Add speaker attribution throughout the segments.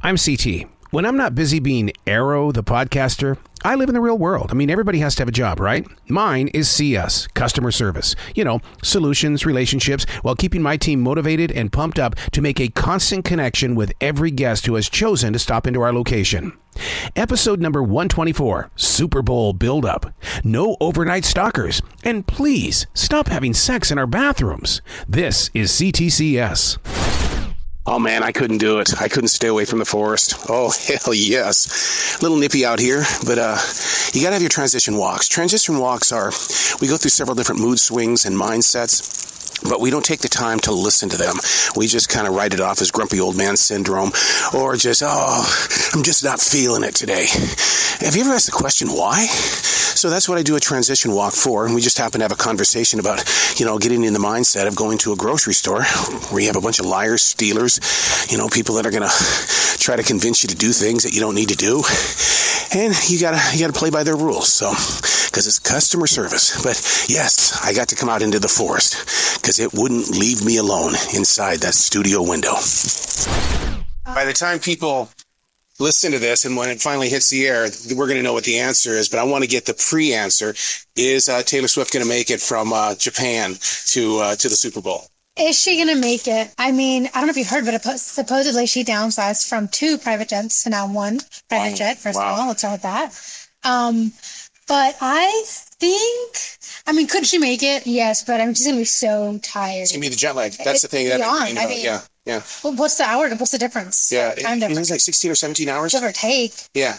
Speaker 1: I'm CT. When I'm not busy being Arroe, the podcaster, I live in the real world. I mean, everybody has to have a job, right? Mine is C.S. Customer Service. You know, solutions, relationships, while keeping my team motivated and pumped up to make a constant connection with every guest who has chosen to stop into our location. Episode number 124, Super Bowl Build-Up. No overnight stalkers. And please, stop having sex in our bathrooms. This is C.T.C.S.
Speaker 2: Oh man, I couldn't do it. I couldn't stay away from the forest. Oh, hell yes. A little nippy out here, but you gotta have your transition walks. Transition walks we go through several different mood swings and mindsets, but we don't take the time to listen to them. We just kind of write it off as grumpy old man syndrome, or just, I'm just not feeling it today. Have you ever asked the question, why? So that's what I do a transition walk for, and we just happen to have a conversation about, getting in the mindset of going to a grocery store where you have a bunch of liars, stealers, people that are going to try to convince you to do things that you don't need to do. And you gotta play by their rules. So, because it's customer service. But yes, I got to come out into the forest because it wouldn't leave me alone inside that studio window. By the time people listen to this, and when it finally hits the air, we're going to know what the answer is. But I want to get the pre-answer. Is Taylor Swift going to make it from Japan to the Super Bowl?
Speaker 3: Is she going to make it? I mean, I don't know if you heard, but supposedly she downsized from 2 private jets to now 1 private jet. First of all, let's start with that. But I think, could she make it? Yes, but she's going to be so tired.
Speaker 2: It's going to be the jet lag. That's the thing. Yeah.
Speaker 3: Well, what's the hour? What's the difference?
Speaker 2: Yeah, it's like 16 or 17 hours.
Speaker 3: Give or take.
Speaker 2: Yeah.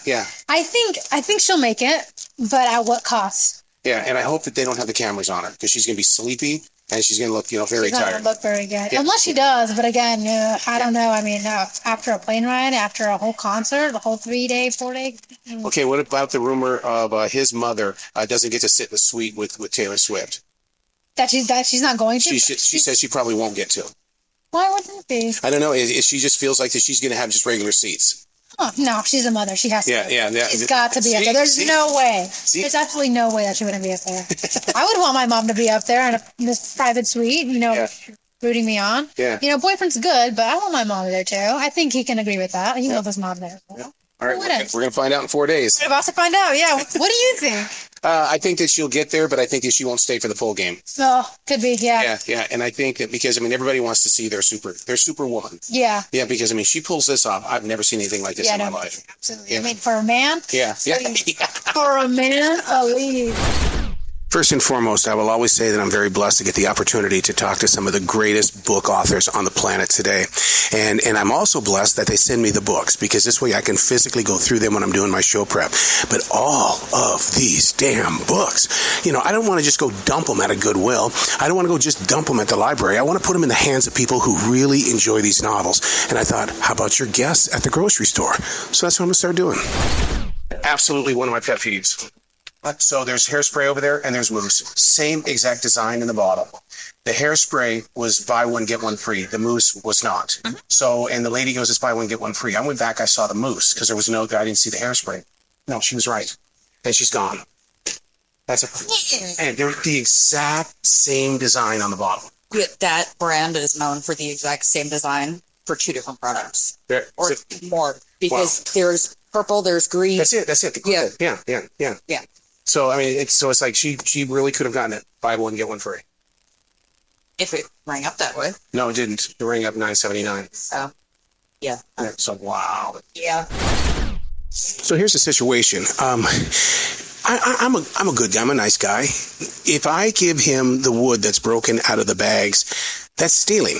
Speaker 3: I think she'll make it, but at what cost?
Speaker 2: Yeah, and I hope that they don't have the cameras on her because she's going to be sleepy and she's going to look, very tired. She's not going
Speaker 3: to look very good. Yeah. Unless she does, but again, I don't know. After a plane ride, after a whole concert, the whole 3-day, 4-day.
Speaker 2: Okay, what about the rumor of his mother doesn't get to sit in the suite with Taylor Swift?
Speaker 3: That she's not going to?
Speaker 2: She says she probably won't get to.
Speaker 3: Why would that be?
Speaker 2: I don't know. She just feels like that she's going to have just regular seats.
Speaker 3: Oh, no, she's a mother. She has to.
Speaker 2: Yeah.
Speaker 3: She's got to be up there. There's no way. There's absolutely no way that she wouldn't be up there. I would want my mom to be up there in this private suite, rooting me on.
Speaker 2: Yeah.
Speaker 3: Boyfriend's good, but I want my mom there too. I think he can agree with that. He knows his mom there.
Speaker 2: Yeah. All right, we're going to find out in 4 days.
Speaker 3: We're about to find out, yeah. What do you think?
Speaker 2: I think that she'll get there, but I think that she won't stay for the full game.
Speaker 3: Oh, could be, yeah.
Speaker 2: Yeah, and I think that because, everybody wants to see their superwoman.
Speaker 3: Yeah.
Speaker 2: Yeah, because, she pulls this off. I've never seen anything like this in my life.
Speaker 3: Absolutely. Yeah. For a man?
Speaker 2: Yeah.
Speaker 3: For a man, a lead.
Speaker 2: First and foremost, I will always say that I'm very blessed to get the opportunity to talk to some of the greatest book authors on the planet today. And I'm also blessed that they send me the books because this way I can physically go through them when I'm doing my show prep. But all of these damn books, I don't want to just go dump them at a Goodwill. I don't want to go just dump them at the library. I want to put them in the hands of people who really enjoy these novels. And I thought, how about your guests at the grocery store? So that's what I'm going to start doing. Absolutely one of my pet peeves. So there's hairspray over there and there's mousse. Same exact design in the bottle. The hairspray was buy one, get one free. The mousse was not. Mm-hmm. So, and the lady goes, it's buy one, get one free. I went back, I saw the mousse because there was I didn't see the hairspray. No, she was right. And she's gone. And they're the exact same design on the bottle.
Speaker 4: That brand is known for the exact same design for 2 different products. More. Because there's purple, there's green.
Speaker 2: That's it. Yeah. So, it's like she really could have gotten it. Buy one, get one free.
Speaker 4: If it rang up that way.
Speaker 2: No, it didn't. It rang up $9.79.
Speaker 4: Oh, yeah.
Speaker 2: So, wow.
Speaker 4: Yeah.
Speaker 2: So here's the situation. I'm a good guy. I'm a nice guy. If I give him the wood that's broken out of the bags, that's stealing.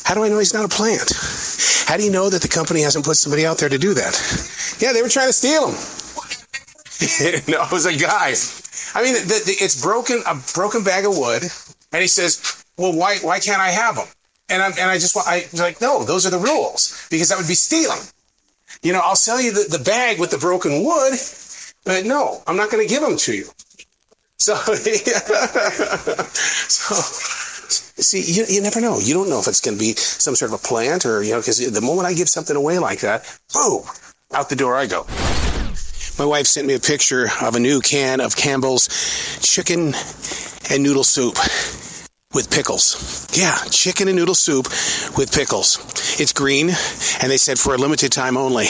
Speaker 2: How do I know he's not a plant? How do you know that the company hasn't put somebody out there to do that? Yeah, they were trying to steal him. No, it was a guy. It's a broken bag of wood, and he says, "Well, why can't I have them?" And I was like, "No, those are the rules because that would be stealing. I'll sell you the bag with the broken wood, but no, I'm not going to give them to you." So, see, you never know. You don't know if it's going to be some sort of a plant or because the moment I give something away like that, boom, out the door I go. My wife sent me a picture of a new can of Campbell's chicken and noodle soup. with pickles. Yeah, chicken and noodle soup with pickles. It's green, and they said for a limited time only.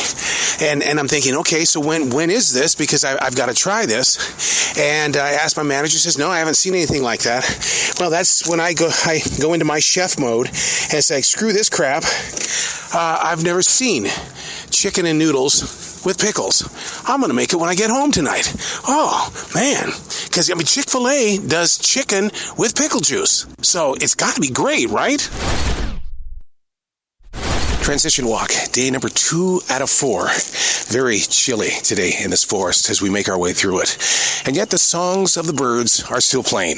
Speaker 2: And I'm thinking, okay, so when is this? Because I've got to try this. And I asked my manager, says, no, I haven't seen anything like that. Well, that's when I go into my chef mode and say, screw this crap. I've never seen chicken and noodles with pickles. I'm going to make it when I get home tonight. Oh, man. Because, Chick-fil-A does chicken with pickle juice. So it's got to be great, right? Transition walk, day number 2 out of 4. Very chilly today in this forest as we make our way through it. And yet the songs of the birds are still playing.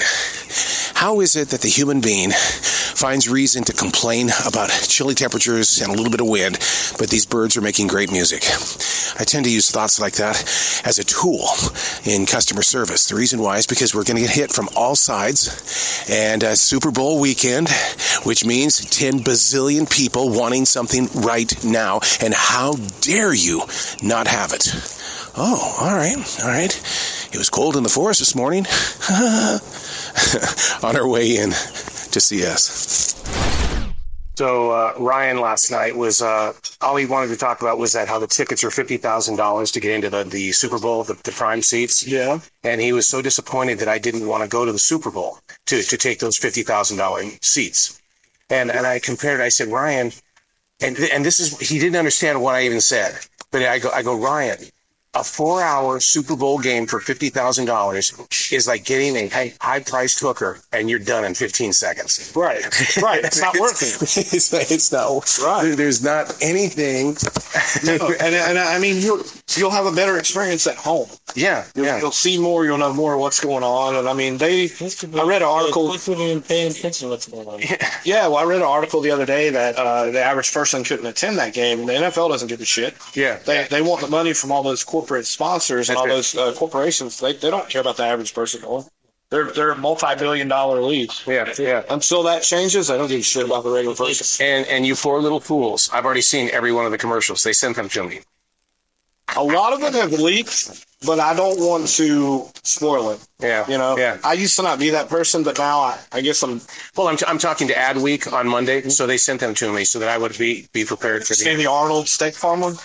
Speaker 2: How is it that the human being finds reason to complain about chilly temperatures and a little bit of wind, but these birds are making great music? I tend to use thoughts like that as a tool in customer service. The reason why is because we're going to get hit from all sides, and Super Bowl weekend, which means 10 bazillion people wanting something right now, and how dare you not have it? Oh, all right. It was cold in the forest this morning. On our way in to CS. So Ryan last night was all he wanted to talk about was that how the tickets are $50,000 to get into the Super Bowl, the prime seats. Yeah. And he was so disappointed that I didn't want to go to the Super Bowl to take those $50,000 seats. And I compared. I said, Ryan, and this is, he didn't understand what I even said, but I go Ryan, a 4-hour Super Bowl game for $50,000 is like getting a high-priced hooker, and you're done in 15 seconds. Right. It's not worth it. It's not right. There's not anything.
Speaker 5: No. And I mean, you'll have a better experience at home.
Speaker 2: Yeah.
Speaker 5: You'll see more. You'll know more of what's going on. And I mean, I read an article.
Speaker 6: Paying attention to what's going on.
Speaker 5: Yeah, well, I read an article the other day that the average person couldn't attend that game. The NFL doesn't give a shit.
Speaker 2: Yeah.
Speaker 5: They want the money from all those corporate sponsors and all those corporations. They don't care about the average person. They're multi-billion-dollar leagues.
Speaker 2: Yeah.
Speaker 5: Until that changes, I don't give a shit about the regular person.
Speaker 2: And you poor little fools. I've already seen every one of the commercials. They sent them to me.
Speaker 5: A lot of them have leaked, but I don't want to spoil it.
Speaker 2: Yeah. Yeah.
Speaker 5: I used to not be that person, but now I guess I'm.
Speaker 2: Well, I'm talking to Adweek on Monday, so they sent them to me so that I would be prepared for
Speaker 5: the Arnold Steak Farm one.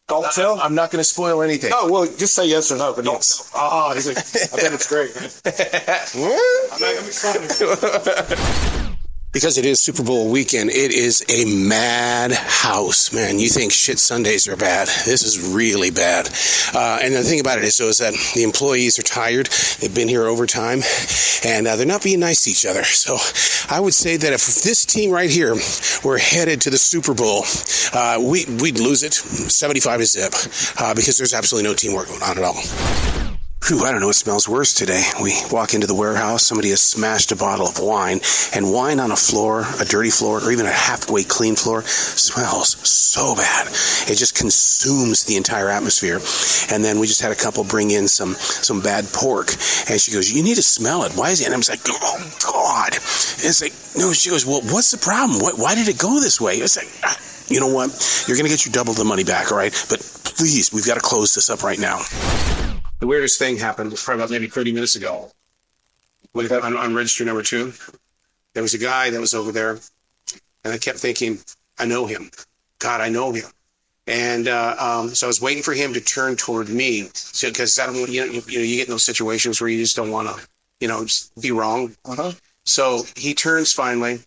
Speaker 5: Don't tell.
Speaker 2: I'm not going to spoil anything.
Speaker 5: Oh, well, just say yes or no, but don't tell. I bet it's great. I'm not going to be funny.
Speaker 2: Because it is Super Bowl weekend, it is a mad house, man. You think shit Sundays are bad. This is really bad. And the thing about it is that the employees are tired. They've been here overtime, and they're not being nice to each other. So I would say that if this team right here were headed to the Super Bowl, we'd lose it 75-0 because there's absolutely no teamwork going on at all. Whew, I don't know what smells worse today. We walk into the warehouse, somebody has smashed a bottle of wine, and wine on a floor, a dirty floor, or even a halfway clean floor smells so bad. It just consumes the entire atmosphere. And then we just had a couple bring in some bad pork, and she goes, you need to smell it. Why is it? And I'm just like, oh, God. And it's like, no, she goes, well, what's the problem? Why did it go this way? It's like, you know what? You're going to get your double the money back, all right? But please, we've got to close this up right now. The weirdest thing happened probably about maybe 30 minutes ago. On register number 2, there was a guy that was over there, and I kept thinking, I know him. God, I know him. And so I was waiting for him to turn toward me, because I don't, you get in those situations where you just don't want to, just be wrong. Uh-huh. So he turns finally,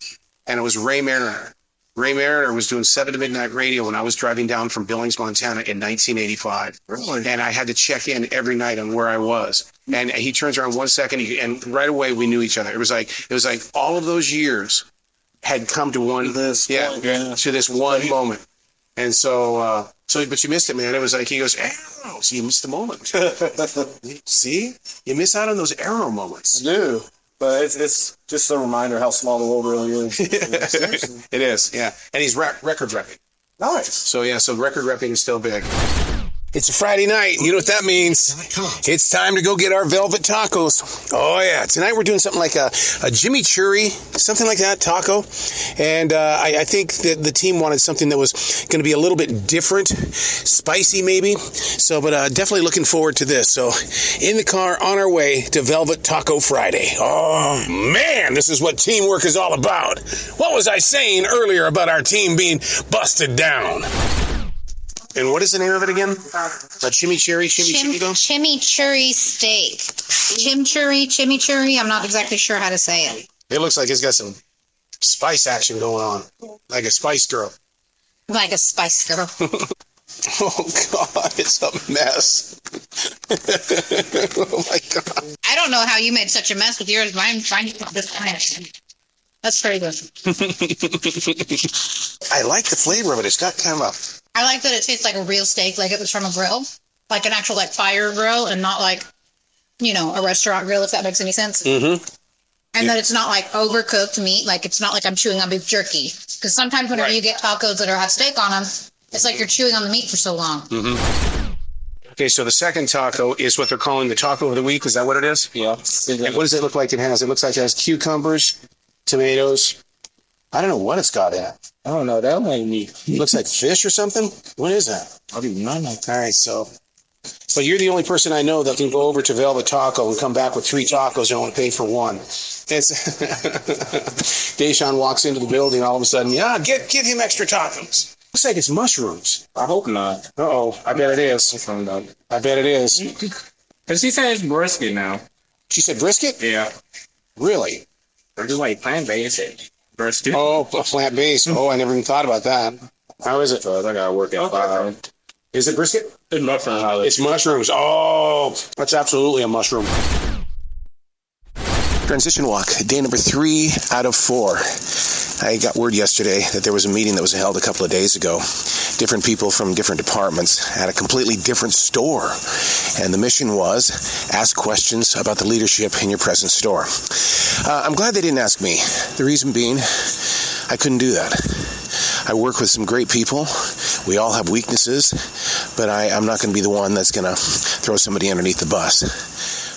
Speaker 2: and it was Ray Mariner. Ray Mariner was doing 7 to Midnight Radio when I was driving down from Billings, Montana in 1985. Really? And I had to check in every night on where I was. And he turns around 1 second, and right away we knew each other. It was like all of those years had come to one, to this one moment. And so but you missed it, man. It was like, he goes, Arroe. So you missed the moment. See? You miss out on those Arroe moments.
Speaker 5: I do. But it's just a reminder how small the world really is.
Speaker 2: It is, yeah. And he's record repping.
Speaker 5: Nice.
Speaker 2: So record repping is still big. It's a Friday night. You know what that means? It's time to go get our velvet tacos. Oh, yeah. Tonight we're doing something like a chimichurri, something like that, taco. And I think that the team wanted something that was going to be a little bit different, spicy maybe. So, but definitely looking forward to this. So, in the car on our way to Velvet Taco Friday. Oh, man, this is what teamwork is all about. What was I saying earlier about our team being busted down? And what is the name of it again? A chimichurri
Speaker 7: steak. Chimichurri. I'm not exactly sure how to say it.
Speaker 2: It looks like it's got some spice action going on. Like a spice girl.
Speaker 7: Like a spice girl.
Speaker 2: Oh, God, it's a mess. Oh, my God.
Speaker 7: I don't know how you made such a mess with yours. Mine just fine. That's very good.
Speaker 2: I like the flavor of it. It's got kind of a...
Speaker 7: I like that it tastes like a real steak, like it was from a grill. Like an actual, like, fire grill and not like, you know, a restaurant grill, if that makes any sense.
Speaker 2: Mm-hmm.
Speaker 7: And that it's not like overcooked meat. Like, it's not like I'm chewing on beef jerky. Because sometimes whenever you get tacos that have steak on them, it's like you're chewing on the meat for so long.
Speaker 2: Mm-hmm. Okay, so the second taco is what they're calling the taco of the week. Is that what it is?
Speaker 5: Yeah.
Speaker 2: And what does it look like it has? It looks like it has cucumbers, tomatoes. I don't know what it's got in it.
Speaker 5: I don't know. That ain't neat.
Speaker 2: It looks like fish or something. What is that?
Speaker 5: I do not know.
Speaker 2: All right, so... But you're the only person I know that can go over to Velvet Taco and come back with 3 tacos and only pay for one. It's Deshaun walks into the building all of a sudden. Yeah, get him extra tacos. Looks like it's mushrooms.
Speaker 5: I hope not.
Speaker 2: Uh-oh, I bet it is. I bet it is.
Speaker 5: Because he said it's brisket now.
Speaker 2: She said brisket?
Speaker 5: Yeah.
Speaker 2: Really?
Speaker 5: Or just like plant-based brisket.
Speaker 2: Oh, plant-based. Oh, I never even thought about that. How is it?
Speaker 5: I gotta work at 5.
Speaker 2: Is it brisket?
Speaker 5: It's mushrooms.
Speaker 2: It's mushrooms. Oh, that's absolutely a mushroom. Transition walk, day number 3 out of 4. I got word yesterday that there was a meeting that was held a couple of days ago. Different people from different departments at a completely different store. And the mission was ask questions about the leadership in your present store. I'm glad they didn't ask me. The reason being, I couldn't do that. I work with some great people. We all have weaknesses, but I'm not going to be the one that's going to throw somebody underneath the bus.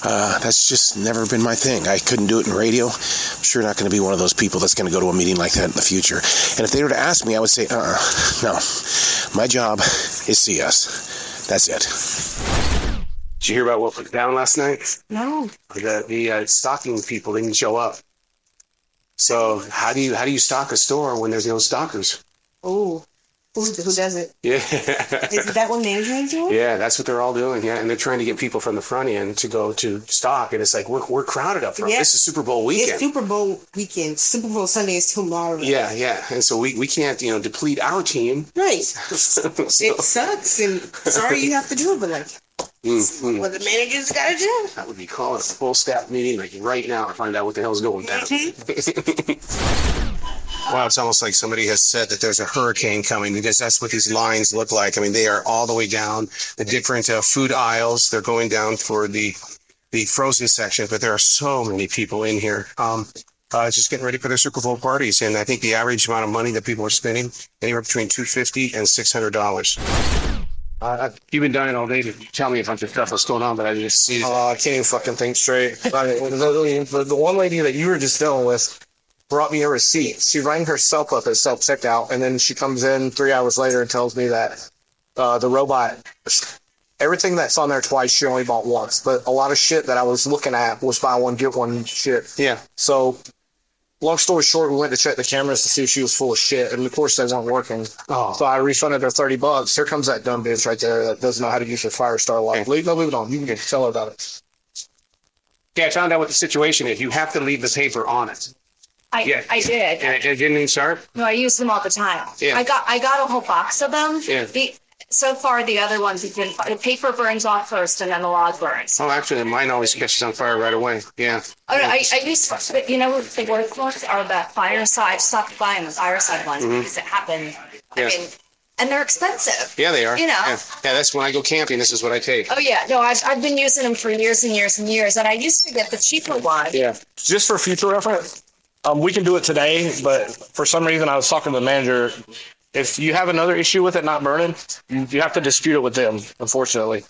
Speaker 2: That's just never been my thing. I couldn't do it in radio. I'm sure not going to be one of those people that's going to go to a meeting like that in the future. And if they were to ask me, I would say, no. My job is CS. That's it. Did you hear about what went down last night?
Speaker 7: No.
Speaker 2: The stocking people didn't show up. So how do you stock a store when there's no stockers?
Speaker 8: Oh, who does it?
Speaker 2: Yeah.
Speaker 8: Is that what management's doing?
Speaker 2: Yeah, that's what they're all doing. Yeah, and they're trying to get people from the front end to go to stock, and it's like we're crowded up front.
Speaker 8: Yeah.
Speaker 2: This is Super Bowl weekend.
Speaker 8: It's Super Bowl weekend. Super Bowl Sunday is tomorrow.
Speaker 2: Yeah, and so we can't deplete our team.
Speaker 8: Right.
Speaker 2: So,
Speaker 8: it sucks, and sorry you have to do it, but like. What the managers got to do.
Speaker 2: That would be calling a full staff meeting like right now to find out what the hell's going down. Wow, it's almost like somebody has said that there's a hurricane coming because that's what these lines look like. I mean, they are all the way down the different food aisles. They're going down for the frozen section, but there are so many people in here. Just getting ready for their Super Bowl parties, and I think the average amount of money that people are spending anywhere between $250 and $600. You've been dying all day to tell me a bunch of stuff that's going on, but I just see.
Speaker 5: I can't even fucking think straight. The one lady that you were just dealing with brought me a receipt. She rang herself up as self-checkout, and then she comes in 3 hours later and tells me that the robot, everything that's on there twice, she only bought once. But a lot of shit that I was looking at was buy one, get one shit.
Speaker 2: Yeah.
Speaker 5: So, long story short, we went to check the cameras to see if she was full of shit, and of course they weren't working.
Speaker 2: Oh.
Speaker 5: So I refunded her $30. Here comes that dumb bitch right there that doesn't know how to use her Firestar lock. Leave it on. You can tell her about it.
Speaker 2: Yeah, I found out what the situation is. You have to leave the paper on it.
Speaker 9: I did.
Speaker 2: And it didn't even start?
Speaker 9: No, I use them all the time.
Speaker 2: Yeah.
Speaker 9: I got a whole box of them.
Speaker 2: Yeah.
Speaker 9: So far, the other ones, the paper burns off first, and then the log burns.
Speaker 2: Oh, actually, mine always catches on fire right away. Yeah.
Speaker 9: Oh, no, I use, you know, the worst ones are the fireside. Stop buying the fireside ones because it happened.
Speaker 2: Yeah.
Speaker 9: I mean, and they're expensive.
Speaker 2: Yeah, they are.
Speaker 9: You know.
Speaker 2: Yeah, that's when I go camping. This is what I take.
Speaker 9: Oh yeah, no, I've been using them for years and years and years, and I used to get the cheaper one.
Speaker 5: Yeah. Just for future reference, we can do it today, but for some reason I was talking to the manager. If you have another issue with it not burning, you have to dispute it with them, unfortunately.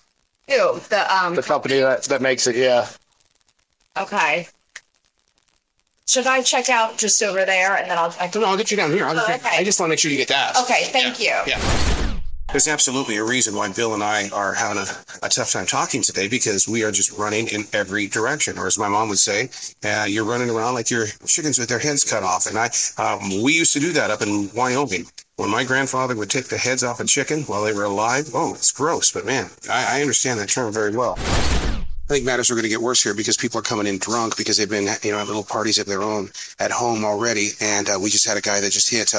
Speaker 8: Ew,
Speaker 5: The company that makes it, yeah.
Speaker 9: Okay. Should I check out just over there and then I'll
Speaker 2: get you down here.
Speaker 9: okay.
Speaker 2: I just want to make sure you get that.
Speaker 9: Okay, thank you.
Speaker 2: Yeah. There's absolutely a reason why Bill and I are having a tough time talking today, because we are just running in every direction. Or as my mom would say, you're running around like you're chickens with their heads cut off. And we used to do that up in Wyoming. When my grandfather would take the heads off a chicken while they were alive, it's gross. But man, I understand that term very well. I think matters are going to get worse here because people are coming in drunk because they've been, at little parties of their own at home already. And we just had a guy that just hit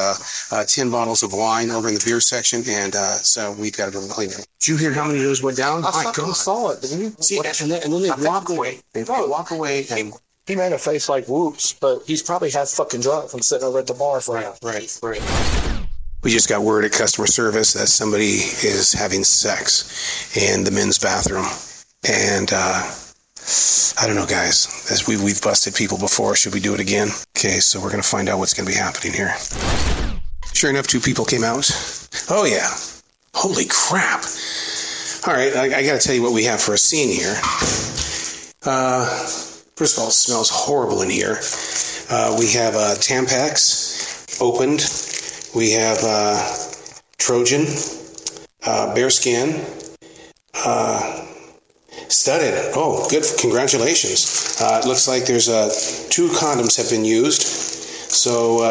Speaker 2: 10 bottles of wine over in the beer section. And so we've got to go clean it. Did you hear how many of those went down?
Speaker 5: I fucking saw it, didn't you?
Speaker 2: See, and then they walk away. They walk away. And
Speaker 5: he made a face like whoops, but he's probably half fucking drunk from sitting over at the bar for
Speaker 2: Right. We just got word at customer service that somebody is having sex in the men's bathroom. And I don't know, guys. As we've busted people before. Should we do it again? Okay, so we're going to find out what's going to be happening here. Sure enough, 2 people came out. Oh, yeah. Holy crap. All right, I got to tell you what we have for a scene here. First of all, it smells horrible in here. We have Tampax opened. We have Trojan, bearskin, studded. Oh, good. Congratulations. It looks like there's 2 condoms have been used. So,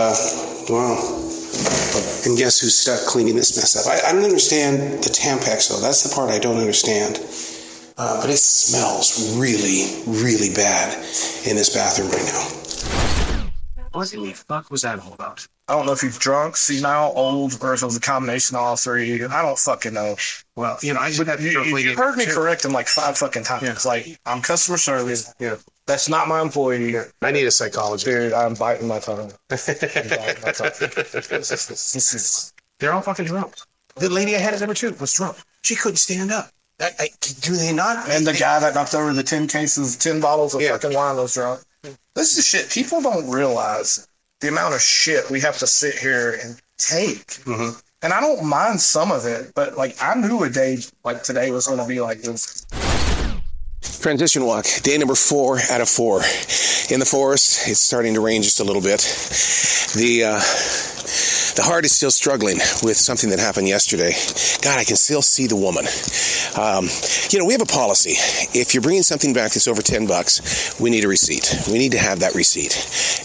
Speaker 2: and guess who's stuck cleaning this mess up? I don't understand the Tampax, though. That's the part I don't understand. But it smells really, really bad in this bathroom right now. What in the fuck was that all about?
Speaker 5: I don't know if he's drunk, senile, old, or if it was a combination of all 3. I don't fucking know.
Speaker 2: Well, I just have
Speaker 5: you heard me correct him like 5 fucking times.
Speaker 2: Yeah.
Speaker 5: Like, I'm customer service. Yeah. That's not my employee.
Speaker 2: Yeah. I need a psychologist.
Speaker 5: Dude, I'm biting my tongue.
Speaker 2: They're all fucking drunk. The lady I had at number 2 was drunk. She couldn't stand up. Do they not?
Speaker 5: And the guy that knocked over the 10 bottles of fucking wine was drunk. This is shit. People don't realize the amount of shit we have to sit here and take.
Speaker 2: Mm-hmm.
Speaker 5: And I don't mind some of it, but like I knew a day like today was going to be like this.
Speaker 2: Transition walk, day number 4 out of 4. In the forest, it's starting to rain just a little bit. The heart is still struggling with something that happened yesterday. God, I can still see the woman. We have a policy. If you're bringing something back that's over $10, we need a receipt. We need to have that receipt.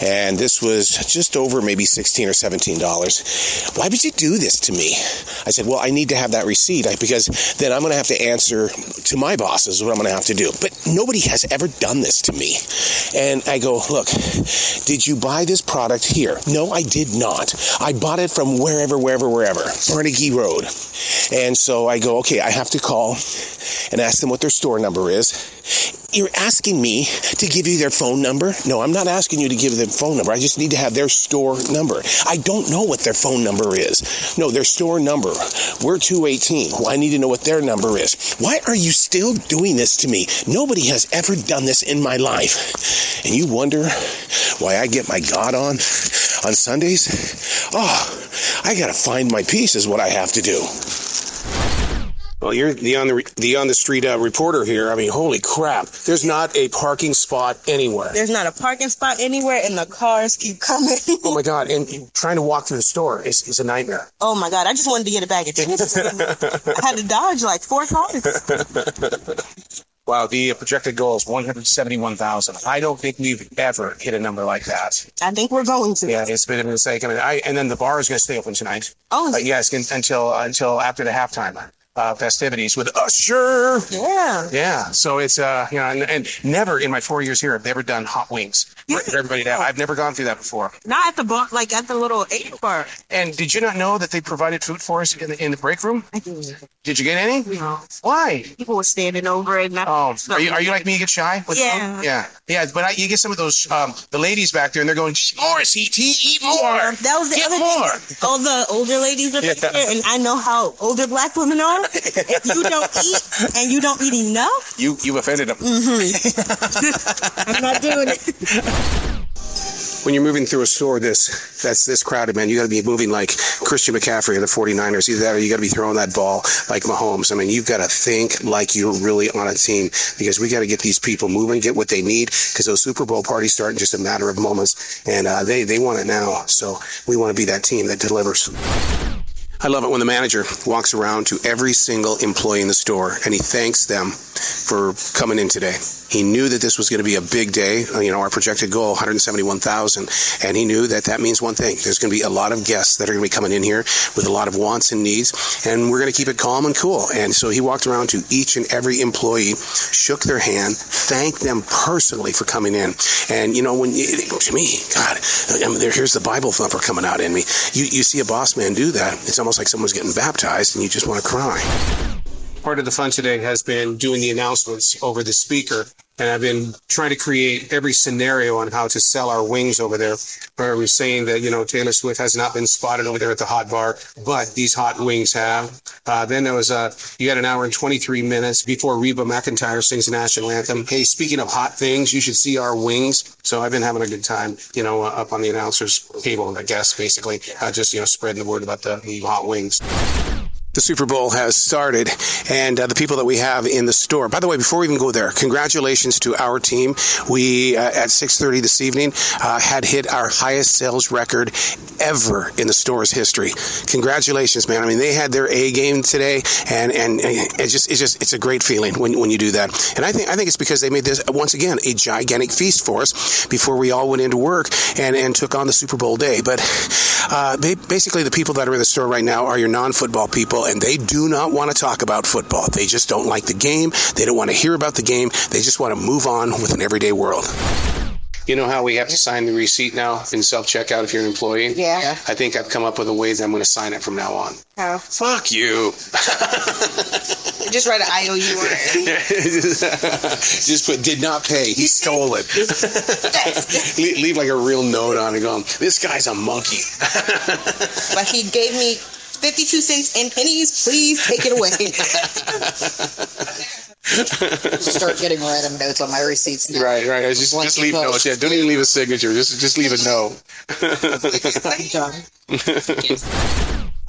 Speaker 2: And this was just over maybe $16 or $17. Why would you do this to me? I said, well, I need to have that receipt because then I'm going to have to answer to my bosses what I'm going to have to do. But nobody has ever done this to me. And I go, look, did you buy this product here? No, I did not. I bought it from wherever, Carnegie Road. And so I go, okay, I have to call and ask them what their store number is. You're asking me to give you their phone number? No, I'm not asking you to give them phone number. I just need to have their store number. I don't know what their phone number is. No, their store number. We're 218. Well, I need to know what their number is. Why are you still doing this to me? Nobody has ever done this in my life. And you wonder why I get my God on Sundays? Oh, I gotta find my peace is what I have to do. Well, you're the on the street reporter here. I mean, holy crap! There's not a parking spot anywhere.
Speaker 8: There's not a parking spot anywhere, and the cars keep coming.
Speaker 2: Oh my God! And trying to walk through the store is a nightmare.
Speaker 8: Oh my God! I just wanted to get a bag of chips. I had to dodge like 4 cars.
Speaker 2: Wow, the projected goal is 171,000. I don't think we've ever hit a number like that.
Speaker 8: I think we're going to.
Speaker 2: Yeah, it's been a mistake. I mean, and then the bar is going to stay open tonight.
Speaker 8: Oh,
Speaker 2: yes, until after the halftime festivities with Usher.
Speaker 8: Yeah.
Speaker 2: So it's and never in my 4 years here have they ever done hot wings for everybody to have. I've never gone through that before.
Speaker 8: Not at the bar, like at the little 8 bar.
Speaker 2: And did you not know that they provided food for us in the break room?
Speaker 8: I did.
Speaker 2: Did you get any?
Speaker 8: No.
Speaker 2: Why?
Speaker 8: People were standing over it.
Speaker 2: Are you like me? You get shy?
Speaker 8: Yeah.
Speaker 2: Yeah. But you get some of those the ladies back there, and they're going, more, CT, eat more.
Speaker 8: Yeah, that was the
Speaker 2: Get
Speaker 8: other
Speaker 2: more.
Speaker 8: thing. All the older ladies are there, and I know how older black women are. If you don't eat and you don't eat enough,
Speaker 2: you offended them.
Speaker 8: I'm not doing it.
Speaker 2: when you're moving through a store that's this crowded, man, you got to be moving like Christian McCaffrey of the 49ers. Either that or you got to be throwing that ball like Mahomes. I mean, you've got to think like you're really on a team, because we got to get these people moving, get what they need, because those Super Bowl parties start in just a matter of moments, and they want it now. So we want to be that team that delivers. I love it when the manager walks around to every single employee in the store and he thanks them for coming in today. He knew that this was going to be a big day, our projected goal, 171,000, and he knew that means one thing. There's going to be a lot of guests that are going to be coming in here with a lot of wants and needs, and we're going to keep it calm and cool. And so he walked around to each and every employee, shook their hand, thanked them personally for coming in. And, to me, God, here's the Bible thumper coming out in me. You see a boss man do that, it's almost like someone's getting baptized and you just want to cry. Part of the fun today has been doing the announcements over the speaker, and I've been trying to create every scenario on how to sell our wings over there, where we're saying that, Taylor Swift has not been spotted over there at the hot bar, but these hot wings have. Then there was you had an hour and 23 minutes before Reba McEntire sings the national anthem. Hey, speaking of hot things, you should see our wings. So I've been having a good time, up on the announcer's table, I guess, basically, just, spreading the word about the hot wings. The Super Bowl has started, and the people that we have in the store. By the way, before we even go there, congratulations to our team. We, at 6:30 this evening, had hit our highest sales record ever in the store's history. Congratulations, man. I mean, they had their A game today, and it's a great feeling when you do that. And I think it's because they made this, once again, a gigantic feast for us before we all went into work and took on the Super Bowl day. But basically, the people that are in the store right now are your non-football people, and they do not want to talk about football. They just don't like the game. They don't want to hear about the game. They just want to move on with an everyday world. You know how we have to sign the receipt now in self-checkout if you're an employee?
Speaker 8: Yeah.
Speaker 2: I think I've come up with a way that I'm going to sign it from now on.
Speaker 8: How?
Speaker 2: Fuck you.
Speaker 8: Just write an IOU on it.
Speaker 2: Just put, did not pay. He stole it. Leave like a real note on it going, this guy's a monkey.
Speaker 8: But he gave me 52 cents in pennies. Please take it away.
Speaker 4: Start getting random notes on my receipts now.
Speaker 2: Right. Just leave notes. Yeah, don't even leave a signature. Just leave a note.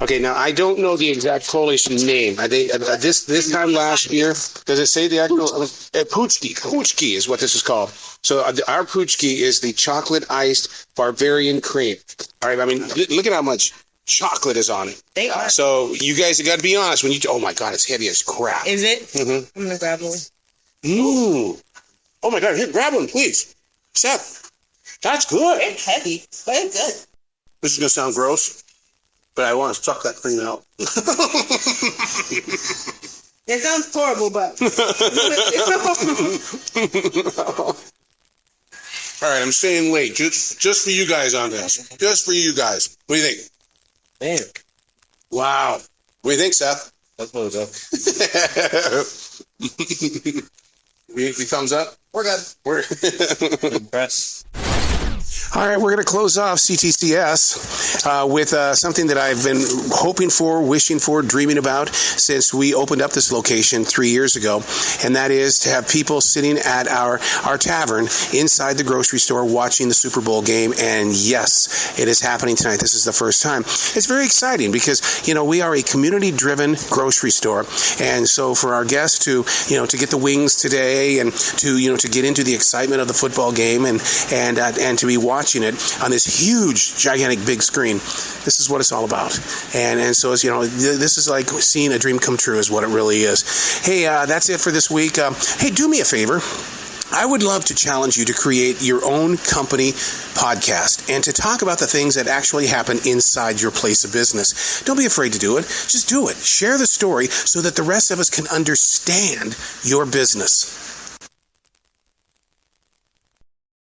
Speaker 2: Okay, now I don't know the exact coalition name. I think this time last year, does it say the actual Poochki? Poochki is what this is called. So our Poochki is the chocolate iced Bavarian cream. All right, I mean, look at how much chocolate is on it.
Speaker 8: They are.
Speaker 2: So you guys have got to be honest. Oh my God, it's heavy as crap.
Speaker 8: Is it?
Speaker 2: Mm-hmm.
Speaker 8: I'm gonna grab one.
Speaker 2: Oh my God, here, grab one, please. Seth, that's good.
Speaker 8: It's heavy, but it's good.
Speaker 2: This is gonna sound gross, but I want to suck that cream out.
Speaker 8: It sounds horrible, but.
Speaker 2: All right, I'm staying late just for you guys on this. Just for you guys. What do you think?
Speaker 6: Man.
Speaker 2: Wow. What do you think, Seth?
Speaker 6: That's what it's up.
Speaker 2: You thumbs up?
Speaker 4: We're good.
Speaker 2: We're
Speaker 6: Impressed.
Speaker 2: All right, we're going to close off C.T.C.S. With something that I've been hoping for, wishing for, dreaming about since we opened up this location 3 years ago, and that is to have people sitting at our tavern inside the grocery store watching the Super Bowl game. And yes, it is happening tonight. This is the first time. It's very exciting because, we are a community-driven grocery store, and so for our guests to get the wings today and to get into the excitement of the football game and to be watching it on this huge, gigantic, big screen. This is what it's all about. And so, this is like seeing a dream come true is what it really is. Hey, that's it for this week. Hey, do me a favor. I would love to challenge you to create your own company podcast and to talk about the things that actually happen inside your place of business. Don't be afraid to do it. Just do it. Share the story so that the rest of us can understand your business.